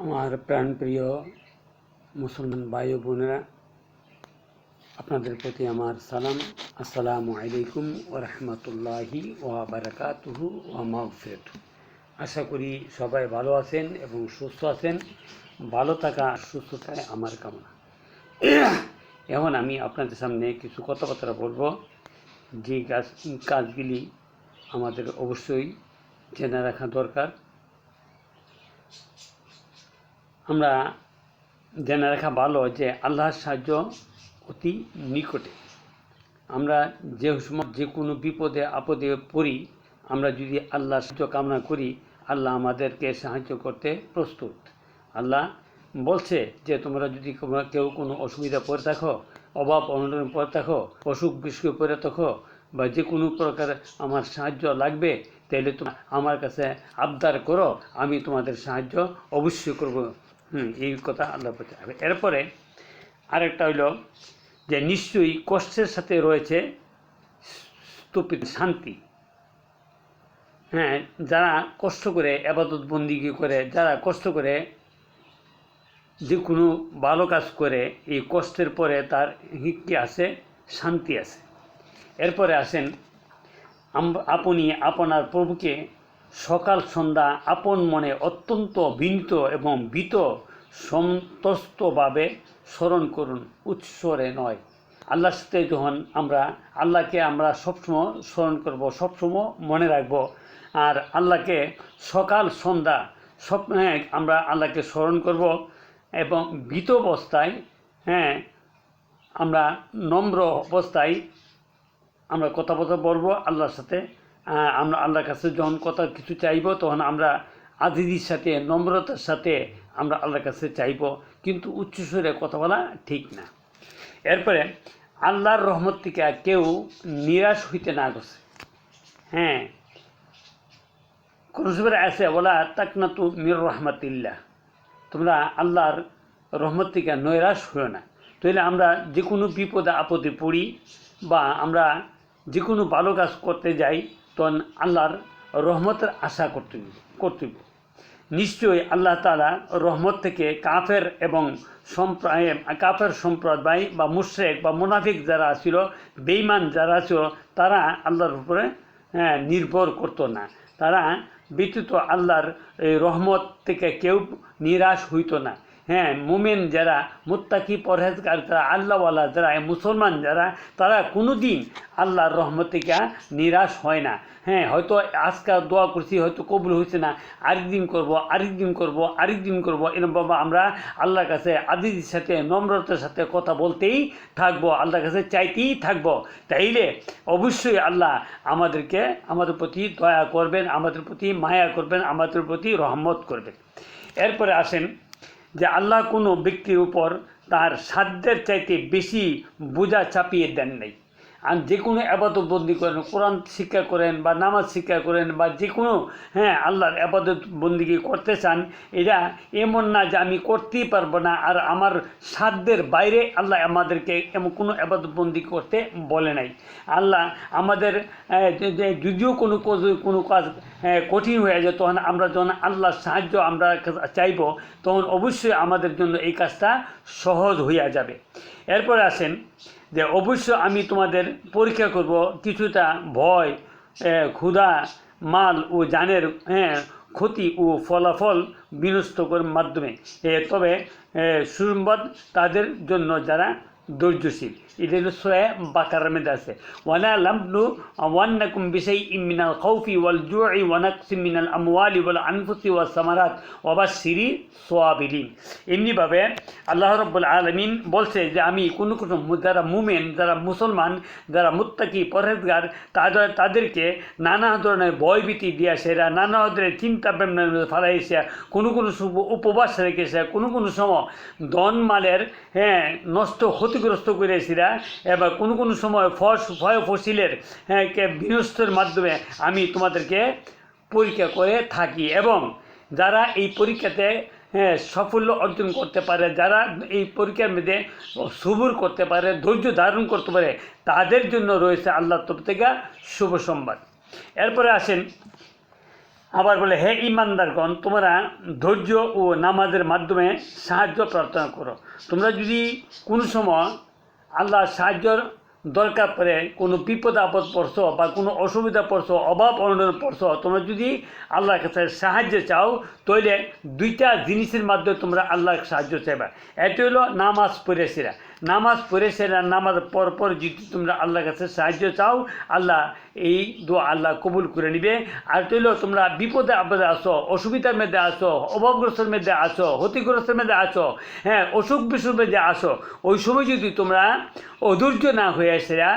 আমার প্রাণপ্রিয় মুসলমান ভাই ও বোনেরা, আপনাদের প্রতি আমার সালাম। আসসালামু আলাইকুম ওয়া রাহমাতুল্লাহি ওয়া বারাকাতুহু ওয়া মাগফিরাতুহু। আশা করি সবাই ভালো আছেন এবং সুস্থ আছেন। ভালো থাকা সুস্থতায় আমার কামনা। এখন আমি আপনাদের সামনে কিছু কথাবার্তা বলবো, যে কাজগুলি আমাদের অবশ্যই জেনে রাখা দরকার। আমরা জেনে রাখা ভালো যে আল্লাহর সাহায্য অতি নিকটে। আমরা যে সময় যে কোনো বিপদে আপদে পড়ি, আমরা যদি আল্লাহর সাহায্য কামনা করি, আল্লাহ আমাদেরকে সাহায্য করতে প্রস্তুত। আল্লাহ বলছে যে তোমরা যদি কেউ কোনো অসুবিধা পড়ে থাকো, অভাব অনটনে পড়ে থাকো, অসুখ বিসুখে পড়ে থাকো, বা যে কোনো প্রকার আমার সাহায্য লাগবে, তাহলে তোমরা আমার কাছে আবদার করো, আমি তোমাদের সাহায্য অবশ্যই করব। এই কথা আল্লাহ বলতে হবে। এরপরে আরেকটা হইল যে নিশ্চয়ই কষ্টের সাথে রয়েছে স্থূপিত শান্তি। যারা কষ্ট করে ইবাদত বন্দিগি করে, যারা কষ্ট করে যে কোনো ভালো কাজ করে, এই কষ্টের পরে তার কি আছে? শান্তি আছে। এরপরে আসেন, আপনি আপনার প্রভুকে সকাল সন্ধ্যা আপন মনে অত্যন্ত বিনীত এবং ভীত সন্তস্তভাবে স্মরণ করুন, উৎসরে নয়। আল্লাহর সাথে যখন আল্লাহকে আমরা সবসময় স্মরণ করব, সবসময় মনে রাখব, আর আল্লাহকে সকাল সন্ধ্যা আমরা আল্লাহকে স্মরণ করব এবং ভীত অবস্থায়, আমরা নম্র অবস্থায় আমরা কথাবার্তা বলবো আল্লাহর সাথে। আমরা আল্লাহর কাছে যখন কথা কিছু চাইব, তখন আমরা আজিজির সাথে নম্রতার সাথে আমরা আল্লাহর কাছে চাইব, কিন্তু উচ্চস্বরে কথা বলা ঠিক না। এরপরে আল্লাহর রহমত থেকে কেউ নিরাশ হইতে না গেছে। কোন সুরে আছে বলা তাকনাতু মির রহমাতিল্লাহ, তোমরা আল্লাহর রহমত থেকে নৈরাশ হইও না। তাহলে আমরা যে কোনো বিপদে আপদে পড়ি বা আমরা যে কোনো ভালো কাজ করতে যাই, তখন আল্লাহর রহমতের আশা করতে নিশ্চয়ই আল্লাহ তাআলা রহমত থেকে কাফের এবং কাফের সম্প্রদায় বা মুশরিক বা মুনাফিক যারা ছিল, বেঈমান যারা ছিল, তারা আল্লাহর উপরে নির্ভর করতো না। তারা ব্যতীত আল্লাহর রহমত থেকে কেউ নিরাশ হইতো না। মুমিন যারা, মুত্তাকি পরহেজগার যারা, আল্লাহওয়ালা যারা, মুসলমান যারা, তারা কোনো দিন আল্লাহর রহমত থেকে নিরাশ হয় না। হয়তো আজকাল দোয়া করছি, হয়তো কবুল হয়েছে না, আরেকদিন করবো এরকমভাবে আমরা আল্লাহর কাছে আজিজির সাথে নম্রতার সাথে কথা বলতেই থাকবো, আল্লাহর কাছে চাইতেই থাকবো। তাইলে অবশ্যই আল্লাহ আমাদের প্রতি দয়া করবেন, আমাদের প্রতি মায়া করবেন, আমাদের প্রতি রহমত করবেন। এরপরে আসেন যে আল্লাহ কোনো ব্যক্তির উপর তার সাধ্যের চাইতে বেশি বোঝা চাপিয়ে দেন নাই। আর যে কোনো ইবাদত বন্দি করেন, কোরআন শিক্ষা করেন বা নামাজ শিক্ষা করেন বা যে কোনো আল্লাহর ইবাদত বন্দিগি করতে চান, এটা এমন না যে আমি করতেই পারবো না, আর আমার সাধ্যের বাইরে আল্লাহ আমাদেরকে এমন কোনো ইবাদত বন্দি করতে বলে নাই। আল্লাহ আমাদের যদিও কোনো কাজ কঠিন হয়ে যায়, তখন আমরা যখন আল্লাহর সাহায্য আমরা চাইব, তখন অবশ্যই আমাদের জন্য এই কাজটা সহজ হইয়া যাবে। এরপরে আসেন যে অবশ্যই আমি তোমাদের পরীক্ষা করব কিছুটা ভয়, ক্ষুধা, মাল ও জানের ক্ষতি ও ফলাফল বিনষ্ট করার মাধ্যমে, তবে সুসংবাদ তাদের জন্য যারা ধৈর্যশীল। এটা হলো সূরা বাকারার মধ্যে আছে, ওয়ালা লামনু ওয়ান্নাকুম বিশাইইম মিনাল খাউফি ওয়াল জু'i ওয়া নাকসিম মিনাল আমওয়ালি ওয়াল আনফুসি ওয়াস সামারাত ওয়া বাশশিরি সাবিরিন। এমনিভাবে আল্লাহ রাব্বুল আলামিন বলছে যে আমি কোনো যারা মুমিন, যারা মুসলমান, যারা মুত্তাকি পরহেজগার, তাদেরকে নানা ধরনের ভয়ভীতি দিয়ে সেরা, নানা ধরনের চিন্তা ভাবনার মধ্যে ফেলাইছে, কোনো উপবাস রেখেছে, কোনো সময় ধন মালের নষ্ট ক্ষতিগ্রস্ত করেছিরা, এবার কোনো সময় ভয় ফসিলের বিনষ্টের মাধ্যমে আমি তোমাদেরকে পরীক্ষা করে থাকি। এবং যারা এই পরীক্ষাতে সাফল্য অর্জন করতে পারে, যারা এই পরীক্ষার মধ্যে সবুর করতে পারে, ধৈর্য ধারণ করতে পারে, তাদের জন্য রয়েছে আল্লাহর তরফ থেকে শুভ সংবাদ। এরপরে আসেন আবার বলে, হে ইমানদারগণ, তোমরা ধৈর্য ও নামাজের মাধ্যমে সাহায্য প্রার্থনা করো। তোমরা যদি কোনো সময় আল্লাহ সাহায্যর দরকার পড়ে, কোনো বিপদ আপদ পড়ছো বা কোনো অসুবিধা পড়ছো, অভাব অনটন পড়ছো, তোমরা যদি আল্লাহর কাছে সাহায্য চাও, তাহলে দুইটা জিনিসের মাধ্যমে তোমরা আল্লাহর সাহায্য চাইবা। এটি হলো নামাজ পড়েছিরা। নামাজ পড়েছিরা, নামাজ পর যদি তোমরা আল্লাহর কাছে সাহায্য চাও, আল্লাহ এই দোয়া আল্লাহ কবুল করে নিবে। আর এটি হলো তোমরা বিপদে আপদে আসো, অসুবিধার মধ্যে আসো, অভাবগ্রস্তের মধ্যে আসো, ক্ষতিগ্রস্তের মধ্যে আসো, হ্যাঁ, অসুখ বিসুখের মধ্যে আসো, ওই সময় যদি তোমরা অধৈর্য না হয়ে আসেরা,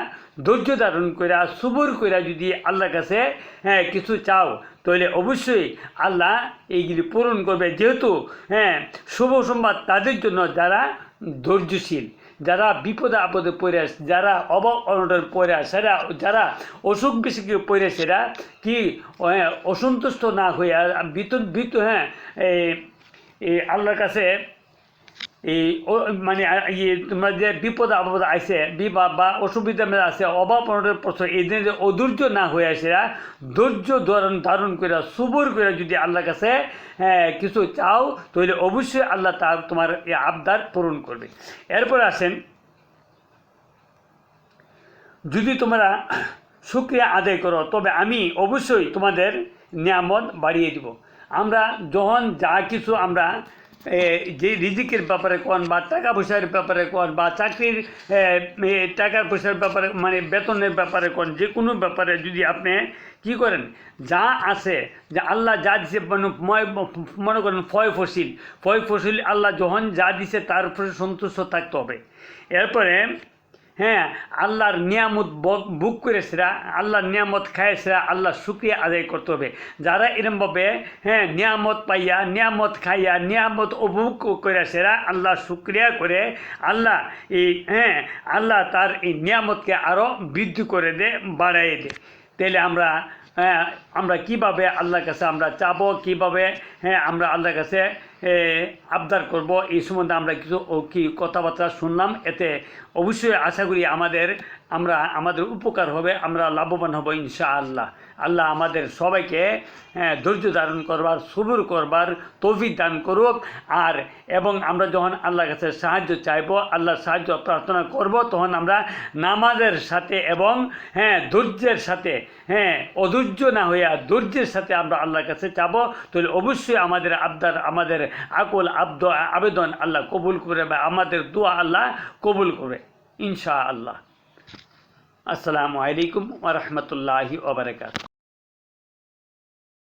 ধৈর্য ধারণ করে সবুর করে যদি আল্লাহর কাছে হ্যাঁ কিছু চাও, তাহলে অবশ্যই আল্লাহ এইগুলি পূরণ করবে। যেহেতু হ্যাঁ শুভ সংবাদ তাদের জন্য যারা ধৈর্যশীল, যারা বিপদে আপদে পড়ে আসে, যারা অভাব অনটন পড়ে আসে, যারা অসুখ বিসুখে পড়ে সেরা কি অসন্তুষ্ট না হয়ে হ্যাঁ এই আল্লাহর কাছে এই মানে তোমরা যে বিপদ আপদ আসে বা অসুবিধা মেয়ে আছে, অভাব অনটনের প্রশ্ন, এই দিনে যে অধৈর্য না হয়ে আসে, ধৈর্য ধারণ করে সবুর করে যদি আল্লাহর কাছে কিছু চাও, তাহলে অবশ্যই আল্লাহ তোমার এই আবদার পূরণ করবে। এরপর আসেন, যদি তোমরা শুকরিয়া আদায় করো, তবে আমি অবশ্যই তোমাদের নিয়ামত বাড়িয়ে দিব। আমরা যখন যা কিছু আমরা যে রিজিকের ব্যাপারে কোন বা টাকা পয়সার ব্যাপারে কোন বা চাকরির টাকা পয়সার ব্যাপারে মানে বেতনের ব্যাপারে কোন, যে কোনো ব্যাপারে যদি আপনি কি করেন, যা আছে যে আল্লাহ যা দিছে, মনে করেন ফয় ফসিল আল্লাহ যখন যা দিছে তার উপরে সন্তুষ্ট থাকতে হবে। এরপরে হ্যাঁ আল্লাহর নিয়ামত বুক করেছেরা, আল্লাহর নিয়ামত খাইয়েছেরা, আল্লাহর শুকরিয়া আদায় করতে হবে। যারা এরমভাবে হ্যাঁ নিয়ামত পাইয়া, নিয়ামত খাইয়া, নিয়ামত উপভোগ করেছেরা, আল্লাহর শুকরিয়া করে আল্লাহ আল্লাহ তার এই নিয়ামতকে আরও বৃদ্ধি করে দে, বাড়াইয়ে দে। তাহলে আমরা কীভাবে আল্লাহর কাছে আমরা চাবো, কীভাবে আমরা আল্লাহর কাছে আবদার করব, এই সম্বন্ধে আমরা কিছু কথাবার্তা শুনলাম। এতে অবশ্যই আশা করি আমাদের উপকার হবে, আমরা লাভবান হব ইনশাআল্লাহ। আল্লাহ আমাদের সবাইকে ধৈর্য ধারণ করবার, সবুর করবার তৌফিক দান করুক। এবং আমরা যখন আল্লাহর কাছে সাহায্য চাইব, আল্লাহর সাহায্য প্রার্থনা করব, তখন আমরা নামাজের সাথে এবং ধৈর্যের সাথে অধৈর্য না হইয়া ধৈর্যের সাথে আমরা আল্লাহর কাছে চাবো, তাহলে অবশ্যই আমাদের আবদার, আমাদের আবেদন আল্লাহ কবুল করে, বা আমাদের দোয়া আল্লাহ কবুল করে ইনশাআল্লাহ। আসসালামু আলাইকুম ওয়া রাহমাতুল্লাহি ওয়া বারাকাতুহু।